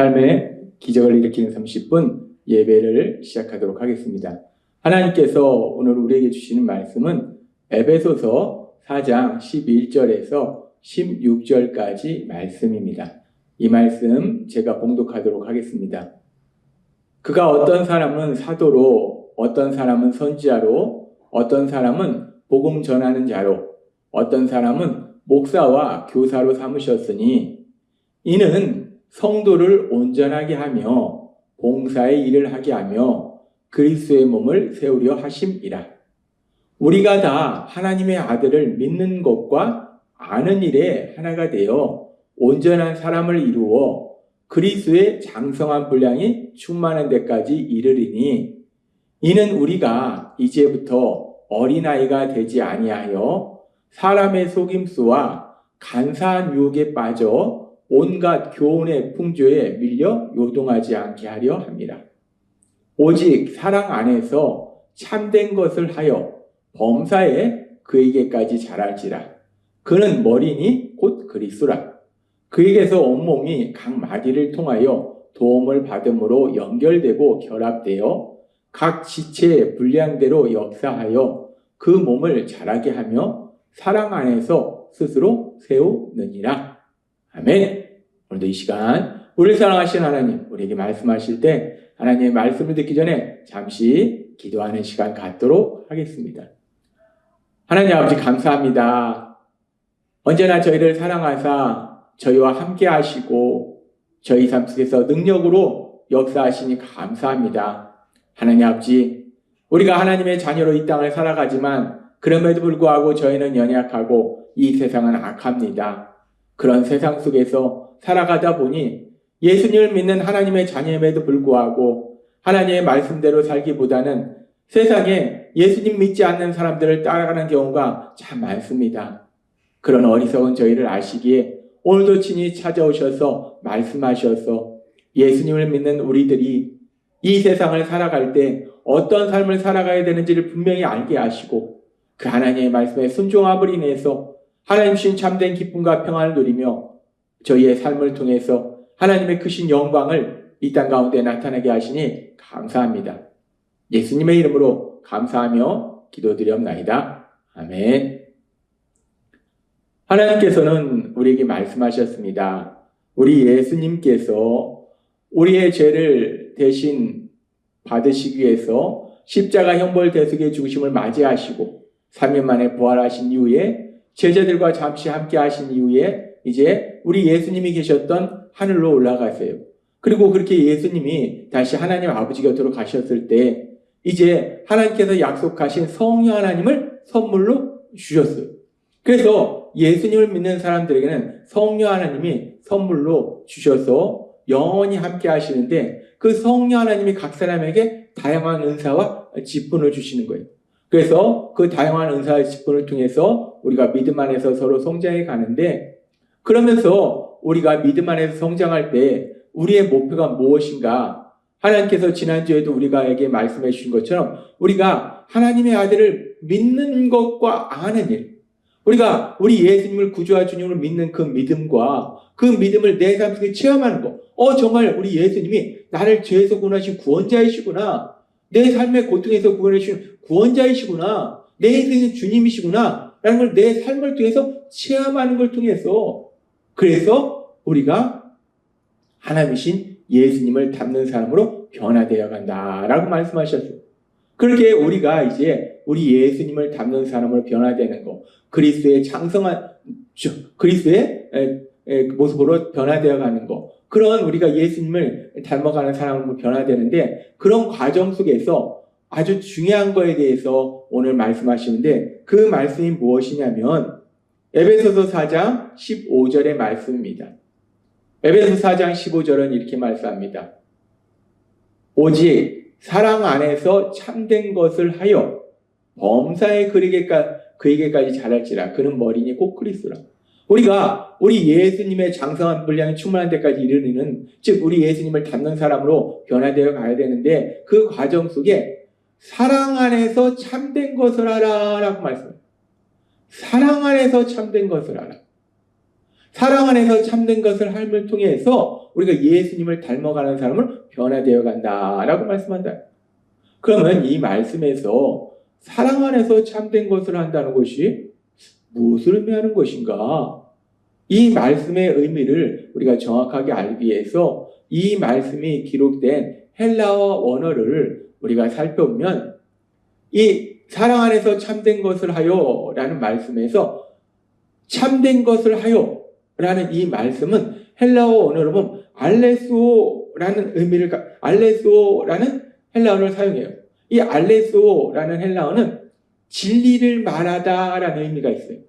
삶의 기적을 일으키는 30분 예배를 시작하도록 하겠습니다. 하나님께서 오늘 우리에게 주시는 말씀은 에베소서 4장 11절에서 16절까지 말씀입니다. 이 말씀 제가 봉독하도록 하겠습니다. 그가 어떤 사람은 사도로, 어떤 사람은 선지자로, 어떤 사람은 복음 전하는 자로, 어떤 사람은 목사와 교사로 삼으셨으니 이는 성도를 온전하게 하며 봉사의 일을 하게 하며 그리스도의 몸을 세우려 하심이라. 우리가 다 하나님의 아들을 믿는 것과 아는 일에 하나가 되어 온전한 사람을 이루어 그리스도의 장성한 분량이 충만한 데까지 이르리니 이는 우리가 이제부터 어린아이가 되지 아니하여 사람의 속임수와 간사한 유혹에 빠져 온갖 교훈의 풍조에 밀려 요동하지 않게 하려 함이라. 오직 사랑 안에서 참된 것을 하여 범사에 그에게까지 자랄지라. 그는 머리니 곧 그리스도라. 그에게서 온몸이 각 마디를 통하여 도움을 받음으로 연결되고 결합되어 각 지체의 분량대로 역사하여 그 몸을 자라게 하며 사랑 안에서 스스로 세우느니라. 아멘. 오늘도 이 시간 우리를 사랑하시는 하나님, 우리에게 말씀하실 때 하나님의 말씀을 듣기 전에 잠시 기도하는 시간 갖도록 하겠습니다. 하나님 아버지 감사합니다. 언제나 저희를 사랑하사 저희와 함께 하시고 저희 삶 속에서 능력으로 역사하시니 감사합니다. 하나님 아버지, 우리가 하나님의 자녀로 이 땅을 살아가지만 그럼에도 불구하고 저희는 연약하고 이 세상은 악합니다. 그런 세상 속에서 살아가다 보니 예수님을 믿는 하나님의 자녀임에도 불구하고 하나님의 말씀대로 살기보다는 세상에 예수님 믿지 않는 사람들을 따라가는 경우가 참 많습니다. 그런 어리석은 저희를 아시기에 오늘도 친히 찾아오셔서 말씀하셔서 예수님을 믿는 우리들이 이 세상을 살아갈 때 어떤 삶을 살아가야 되는지를 분명히 알게 하시고 그 하나님의 말씀에 순종함을 인해서 하나님 주신 참된 기쁨과 평안을 누리며 저희의 삶을 통해서 하나님의 크신 영광을 이 땅 가운데 나타나게 하시니 감사합니다. 예수님의 이름으로 감사하며 기도드리옵나이다. 아멘. 하나님께서는 우리에게 말씀하셨습니다. 우리 예수님께서 우리의 죄를 대신 받으시기 위해서 십자가 형벌 대속의 죽으심을 맞이하시고 3일 만에 부활하신 이후에 제자들과 잠시 함께 하신 이후에 이제 우리 예수님이 계셨던 하늘로 올라가세요. 그리고 그렇게 예수님이 다시 하나님 아버지 곁으로 가셨을 때 이제 하나님께서 약속하신 성령 하나님을 선물로 주셨어요. 그래서 예수님을 믿는 사람들에게는 성령 하나님이 선물로 주셔서 영원히 함께 하시는데 그 성령 하나님이 각 사람에게 다양한 은사와 직분을 주시는 거예요. 그래서 그 다양한 은사의 직분을 통해서 우리가 믿음 안에서 서로 성장해 가는데 그러면서 우리가 믿음 안에서 성장할 때 우리의 목표가 무엇인가? 하나님께서 지난주에도 우리가에게 말씀해 주신 것처럼 우리가 하나님의 아들을 믿는 것과 아는 일, 우리가 우리 예수님을 구주와 주님을 믿는 그 믿음과 그 믿음을 내 삶 속에 체험하는 것. 정말 우리 예수님이 나를 죄에서 구원하신 구원자이시구나. 내 삶의 고통에서 구원해주신 구원자이시구나. 내 인생의 주님이시구나. 라는 걸 내 삶을 통해서 체험하는 걸 통해서 그래서 우리가 하나님이신 예수님을 닮는 사람으로 변화되어 간다라고 말씀하셨어요. 그렇게 우리가 이제 우리 예수님을 닮는 사람으로 변화되는 것, 그리스도의 장성한 그리스도의 모습으로 변화되어 가는 것, 그런 우리가 예수님을 닮아가는 사람으로 변화되는데 그런 과정 속에서 아주 중요한 거에 대해서 오늘 말씀하시는데 그 말씀이 무엇이냐면 에베소서 4장 15절의 말씀입니다. 에베소서 4장 15절은 이렇게 말씀합니다. 오직 사랑 안에서 참된 것을 하여 범사에 그에게까지 자랄지라. 그는 머리니 곧 그리스도라. 우리가 우리 예수님의 장성한 분량이 충만한 데까지 이르는, 즉 우리 예수님을 닮는 사람으로 변화되어 가야 되는데 그 과정 속에 사랑 안에서 참된 것을 하라 라고 말씀합니다. 사랑 안에서 참된 것을 하라. 사랑 안에서 참된 것을 삶을 통해서 우리가 예수님을 닮아가는 사람으로 변화되어 간다라고 말씀한다. 그러면 이 말씀에서 사랑 안에서 참된 것을 한다는 것이 무엇을 의미하는 것인가? 이 말씀의 의미를 우리가 정확하게 알기 위해서 이 말씀이 기록된 헬라어 원어를 우리가 살펴보면 이 사랑 안에서 참된 것을 하여 라는 말씀에서 참된 것을 하여 라는 이 말씀은 헬라어 원어로 보면 알레스오라는 알레스오라는 헬라어를 사용해요. 이 알레스오라는 헬라어는 진리를 말하다라는 의미가 있어요.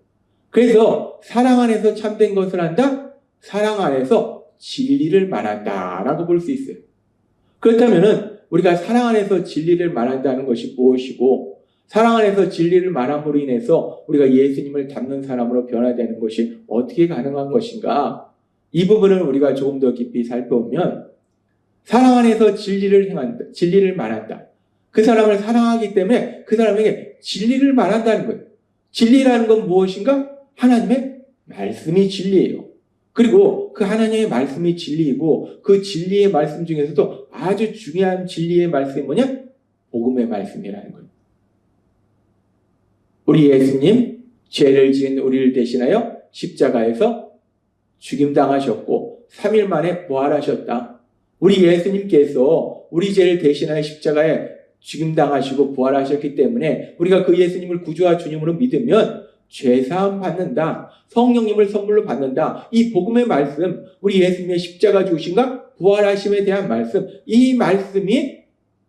그래서 사랑 안에서 참된 것을 한다? 사랑 안에서 진리를 말한다라고 볼 수 있어요. 그렇다면 우리가 사랑 안에서 진리를 말한다는 것이 무엇이고 사랑 안에서 진리를 말함으로 인해서 우리가 예수님을 닮는 사람으로 변화되는 것이 어떻게 가능한 것인가? 이 부분을 우리가 조금 더 깊이 살펴보면 사랑 안에서 진리를 말한다. 그 사람을 사랑하기 때문에 그 사람에게 진리를 말한다는 거예요. 진리라는 건 무엇인가? 하나님의 말씀이 진리예요. 그리고 그 하나님의 말씀이 진리이고 그 진리의 말씀 중에서도 아주 중요한 진리의 말씀이 뭐냐? 복음의 말씀이라는 거예요. 우리 예수님 죄를 지은 우리를 대신하여 십자가에서 죽임당하셨고 3일 만에 부활하셨다. 우리 예수님께서 우리 죄를 대신하여 십자가에 죽임당하시고 부활하셨기 때문에 우리가 그 예수님을 구주와 주님으로 믿으면 죄사함 받는다. 성령님을 선물로 받는다. 이 복음의 말씀, 우리 예수님의 십자가 죽으심과 부활하심에 대한 말씀, 이 말씀이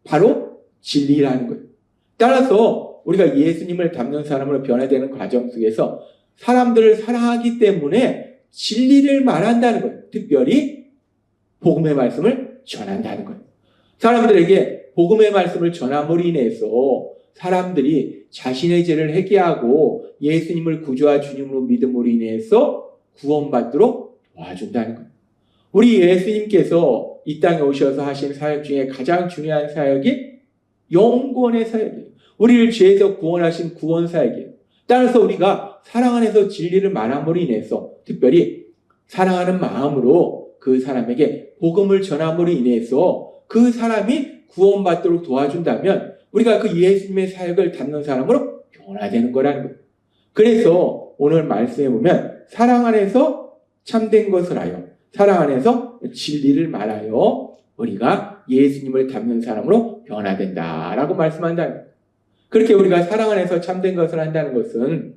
바로 진리라는 거예요. 따라서 우리가 예수님을 닮는 사람으로 변화되는 과정 속에서 사람들을 사랑하기 때문에 진리를 말한다는 거예요. 특별히 복음의 말씀을 전한다는 거예요. 사람들에게 복음의 말씀을 전함으로 인해서 사람들이 자신의 죄를 회개하고 예수님을 구주와 주님으로 믿음으로 인해서 구원받도록 도와준다는 거예요. 우리 예수님께서 이 땅에 오셔서 하신 사역 중에 가장 중요한 사역이 영구원의 사역이에요. 우리를 죄에서 구원하신 구원 사역이에요. 따라서 우리가 사랑 안에서 진리를 말함으로 인해서 특별히 사랑하는 마음으로 그 사람에게 복음을 전함으로 인해서 그 사람이 구원받도록 도와준다면 우리가 그 예수님의 사역을 닮는 사람으로 변화되는 거라는 거예요. 그래서 오늘 말씀해 보면 사랑 안에서 참된 것을 하여 사랑 안에서 진리를 말하여 우리가 예수님을 닮는 사람으로 변화된다라고 말씀한다는 거예요. 그렇게 우리가 사랑 안에서 참된 것을 한다는 것은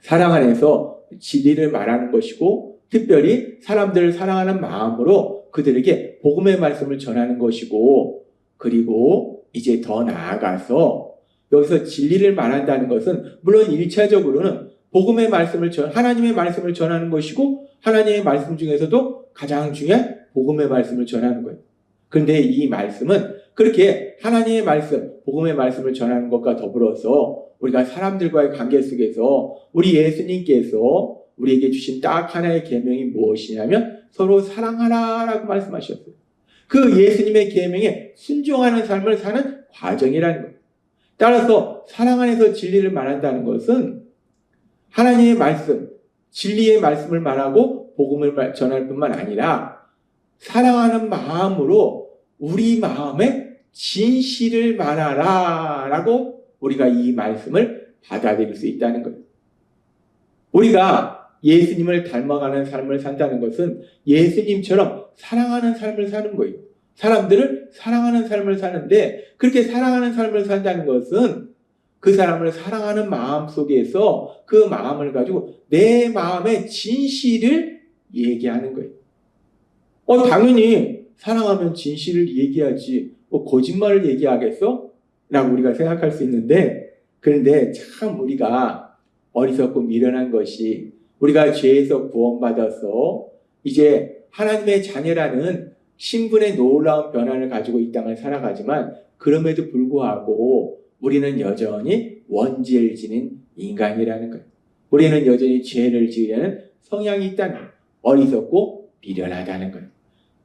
사랑 안에서 진리를 말하는 것이고 특별히 사람들을 사랑하는 마음으로 그들에게 복음의 말씀을 전하는 것이고 그리고 이제 더 나아가서 여기서 진리를 말한다는 것은 물론 1차적으로는 복음의 말씀을 하나님의 말씀을 전하는 것이고 하나님의 말씀 중에서도 가장 중요한 복음의 말씀을 전하는 거예요. 그런데 이 말씀은 그렇게 하나님의 말씀, 복음의 말씀을 전하는 것과 더불어서 우리가 사람들과의 관계 속에서 우리 예수님께서 우리에게 주신 딱 하나의 계명이 무엇이냐면 서로 사랑하라라고 말씀하셨어요. 그 예수님의 계명에 순종하는 삶을 사는 과정이라는 거예요. 따라서 사랑 안에서 진리를 말한다는 것은 하나님의 말씀, 진리의 말씀을 말하고 복음을 전할 뿐만 아니라 사랑하는 마음으로 우리 마음에 진실을 말하라 라고 우리가 이 말씀을 받아들일 수 있다는 거예요. 우리가 예수님을 닮아가는 삶을 산다는 것은 예수님처럼 사랑하는 삶을 사는 거예요. 사람들을 사랑하는 삶을 사는데 그렇게 사랑하는 삶을 산다는 것은 그 사람을 사랑하는 마음 속에서 그 마음을 가지고 내 마음의 진실을 얘기하는 거예요. 당연히 사랑하면 진실을 얘기하지 거짓말을 얘기하겠어? 라고 우리가 생각할 수 있는데 그런데 참 우리가 어리석고 미련한 것이 우리가 죄에서 구원받아서 이제 하나님의 자녀라는 신분의 놀라운 변화를 가지고 이 땅을 살아가지만 그럼에도 불구하고 우리는 여전히 원죄를 지닌 인간이라는 거예요. 우리는 여전히 죄를 지으려는 성향이 있다는 거예요. 어리석고 미련하다는 거예요.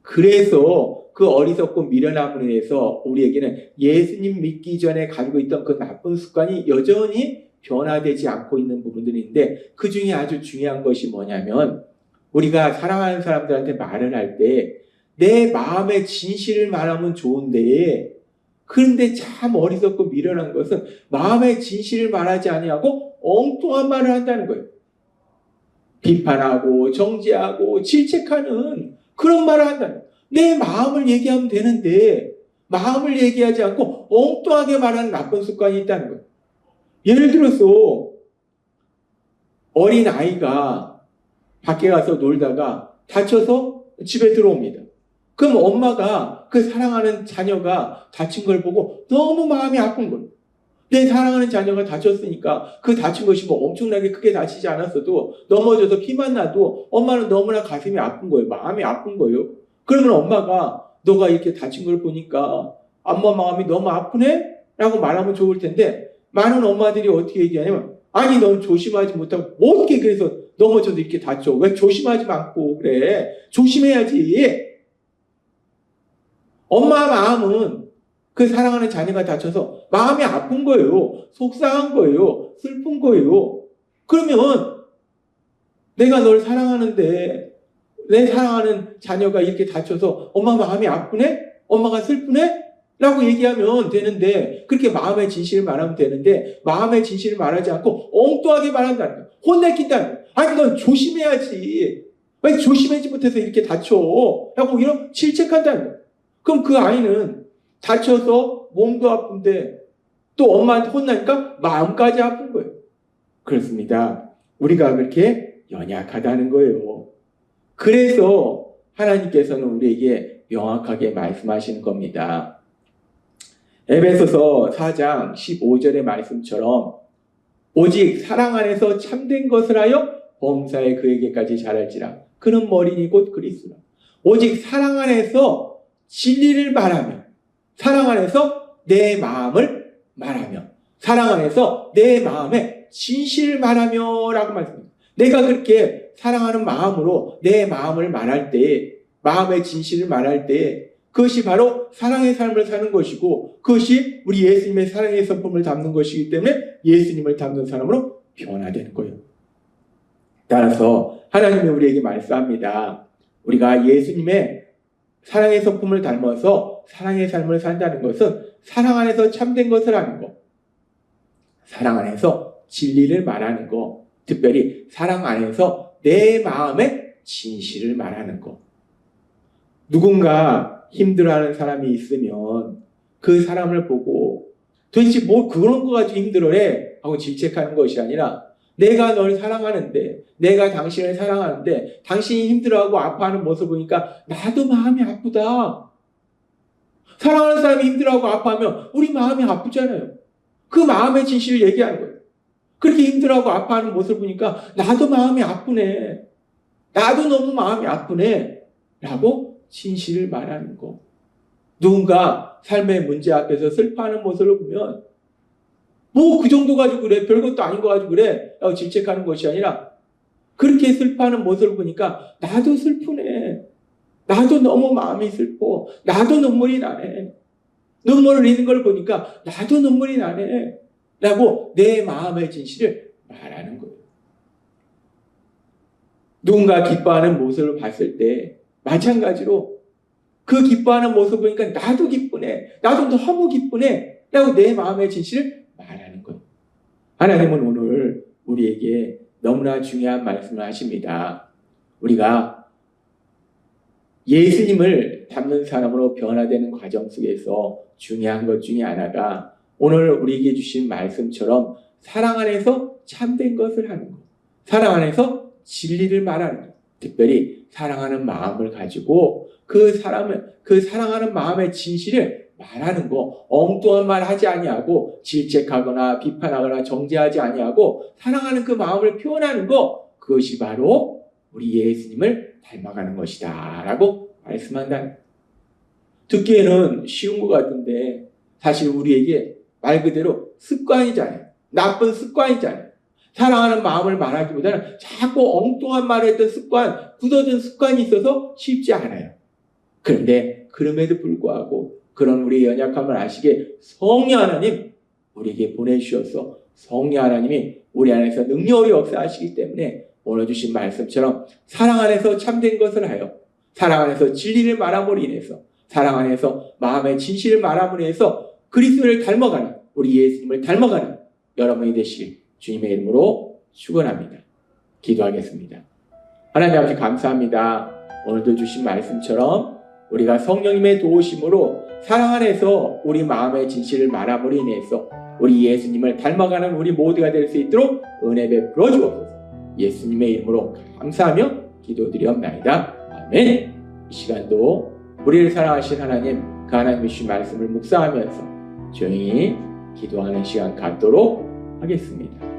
그래서 그 어리석고 미련함으로 인해서 우리에게는 예수님 믿기 전에 가지고 있던 그 나쁜 습관이 여전히 변화되지 않고 있는 부분들인데 그 중에 아주 중요한 것이 뭐냐면 우리가 사랑하는 사람들한테 말을 할 때 내 마음의 진실을 말하면 좋은데 그런데 참 어리석고 미련한 것은 마음의 진실을 말하지 아니하고 엉뚱한 말을 한다는 거예요. 비판하고 정죄하고 질책하는 그런 말을 한다는 거예요. 내 마음을 얘기하면 되는데 마음을 얘기하지 않고 엉뚱하게 말하는 나쁜 습관이 있다는 거예요. 예를 들어서 어린 아이가 밖에 가서 놀다가 다쳐서 집에 들어옵니다. 그럼 엄마가 그 사랑하는 자녀가 다친 걸 보고 너무 마음이 아픈 거예요. 내 사랑하는 자녀가 다쳤으니까 그 다친 것이 뭐 엄청나게 크게 다치지 않았어도 넘어져서 피만 나도 엄마는 너무나 가슴이 아픈 거예요. 마음이 아픈 거예요. 그러면 엄마가 너가 이렇게 다친 걸 보니까 엄마 마음이 너무 아프네? 라고 말하면 좋을 텐데 많은 엄마들이 어떻게 얘기하냐면 아니 넌 조심하지 못하고 어떻게 그래서 넘어져도 이렇게 다쳐? 왜 조심하지 않고 그래? 조심해야지. 엄마 마음은 그 사랑하는 자녀가 다쳐서 마음이 아픈 거예요. 속상한 거예요. 슬픈 거예요. 그러면 내가 널 사랑하는데 내 사랑하는 자녀가 이렇게 다쳐서 엄마 마음이 아프네? 엄마가 슬프네? 라고 얘기하면 되는데 그렇게 마음의 진실을 말하면 되는데 마음의 진실을 말하지 않고 엉뚱하게 말한다는 거예요. 혼내킨다는 거예요. 아니 넌 조심해야지. 왜 조심하지 못해서 이렇게 다쳐? 라고 이런 질책한다는 거예요. 그럼 그 아이는 다쳐서 몸도 아픈데 또 엄마한테 혼나니까 마음까지 아픈 거예요. 그렇습니다. 우리가 그렇게 연약하다는 거예요. 그래서 하나님께서는 우리에게 명확하게 말씀하시는 겁니다. 에베소서 4장 15절의 말씀처럼 오직 사랑 안에서 참된 것을 하여 범사에 그에게까지 자랄지라. 그는 머리니 곧 그리스도라. 오직 사랑 안에서 진리를 말하며 사랑 안에서 내 마음을 말하며 사랑 안에서 내 마음의 진실을 말하며 라고 말씀합니다. 내가 그렇게 사랑하는 마음으로 내 마음을 말할 때 마음의 진실을 말할 때 그것이 바로 사랑의 삶을 사는 것이고 그것이 우리 예수님의 사랑의 성품을 담는 것이기 때문에 예수님을 담는 사람으로 변화되는 거예요. 따라서 하나님이 우리에게 말씀합니다. 우리가 예수님의 사랑의 성품을 닮아서 사랑의 삶을 산다는 것은 사랑 안에서 참된 것을 하는 것, 사랑 안에서 진리를 말하는 것, 특별히 사랑 안에서 내 마음의 진실을 말하는 것. 누군가 힘들어하는 사람이 있으면 그 사람을 보고 도대체 뭐 그런 거 가지고 힘들어해? 하고 질책하는 것이 아니라 내가 널 사랑하는데 내가 당신을 사랑하는데 당신이 힘들어하고 아파하는 모습을 보니까 나도 마음이 아프다. 사랑하는 사람이 힘들어하고 아파하면 우리 마음이 아프잖아요. 그 마음의 진실을 얘기하는 거예요. 그렇게 힘들어하고 아파하는 모습을 보니까 나도 마음이 아프네. 나도 너무 마음이 아프네. 라고 진실을 말하는 거. 누군가 삶의 문제 앞에서 슬퍼하는 모습을 보면 뭐 그 정도 가지고 그래. 별것도 아닌 거 가지고 그래. 라고 질책하는 것이 아니라 그렇게 슬퍼하는 모습을 보니까 나도 슬프네. 나도 너무 마음이 슬퍼. 나도 눈물이 나네. 눈물을 흘리는 걸 보니까 나도 눈물이 나네. 라고 내 마음의 진실을 말하는 거예요. 누군가 기뻐하는 모습을 봤을 때 마찬가지로 그 기뻐하는 모습을 보니까 나도 기쁘네. 나도 너무 기쁘네. 라고 내 마음의 진실을 말하는 거예요. 하나님은 오늘 우리에게 너무나 중요한 말씀을 하십니다. 우리가 예수님을 닮는 사람으로 변화되는 과정 속에서 중요한 것 중에 하나가 오늘 우리에게 주신 말씀처럼 사랑 안에서 참된 것을 하는 것, 사랑 안에서 진리를 말하는 것, 특별히 사랑하는 마음을 가지고 그 사랑하는 마음의 진실을 말하는 거, 엉뚱한 말 하지 아니하고 질책하거나 비판하거나 정죄하지 아니하고 사랑하는 그 마음을 표현하는 거, 그것이 바로 우리 예수님을 닮아가는 것이다 라고 말씀한다는 거예요. 듣기에는 쉬운 것 같은데 사실 우리에게 말 그대로 습관이잖아요. 나쁜 습관이잖아요. 사랑하는 마음을 말하기보다는 자꾸 엉뚱한 말을 했던 습관, 굳어진 습관이 있어서 쉽지 않아요. 그런데 그럼에도 불구하고 그런 우리의 연약함을 아시게 성령 하나님 우리에게 보내주셔서 성령 하나님이 우리 안에서 능력으로 역사하시기 때문에 오늘 주신 말씀처럼 사랑 안에서 참된 것을 하여 사랑 안에서 진리를 말함으로 인해서 사랑 안에서 마음의 진실을 말함으로 인해서 그리스도를 닮아가는 우리 예수님을 닮아가는 여러분이 되시길 주님의 이름으로 축원합니다. 기도하겠습니다. 하나님 아버지 감사합니다. 오늘도 주신 말씀처럼 우리가 성령님의 도우심으로 사랑 안에서 우리 마음의 진실을 말함으로 인해서 우리 예수님을 닮아가는 우리 모두가 될 수 있도록 은혜 베풀어 주옵소서. 예수님의 이름으로 감사하며 기도드리옵나이다. 아멘. 이 시간도 우리를 사랑하신 하나님, 그 하나님의 주신 말씀을 묵상하면서 조용히 기도하는 시간 갖도록 하겠습니다.